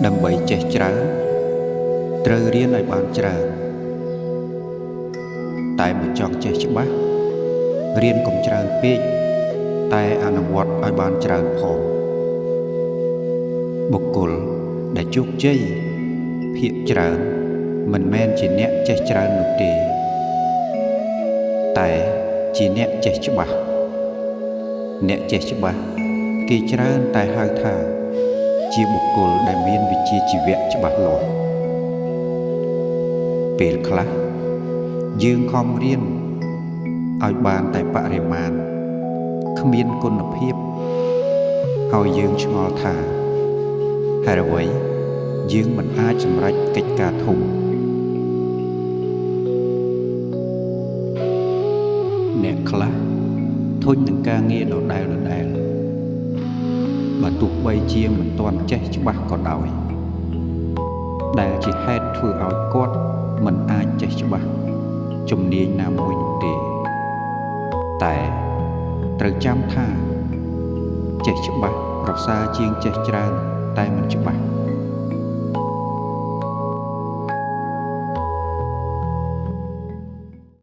ដើម្បីចេះច្រើនត្រូវរៀនឲ្យបានច្រើនតែបើចង់ចេះច្បាស់រៀនកុំច្រើនពេកតែអនុវត្តឲ្យបានច្រើនផងបុគ្គលដែលជោគជ័យភាគច្រើនមិនមែនជាអ្នកចេះច្រើននោះទេតែជាអ្នកចេះច្បាស់អ្នកចេះច្បាស់គេច្រើនតែហៅថាជាបុគ្គលដែលមានវិជ្ជាជីវៈច្បាស់លាស់ពេលខ្លះយើងខំរៀនឲ្យបានតែបរិមាណគ្មានគុណភាពហើយយើងឆ្ងល់ថាហេតុអ្វីយើងមិនអាចសម្រេចកិច្ចការធំអ្នកខ្លះធុញនឹងការងារដដែលបើទោះបីជាមិនទាន់ចេះច្បាស់ក៏ដោយដែលជាហេតុធ្វើឲ្យគាត់មិនអាចចេះច្បាស់ជំនាញណាមួយនោះទេតែត្រូវចាំថាចេះច្បាស់ប្រសើរជាងចេះច្រើនតែមិនច្បាស់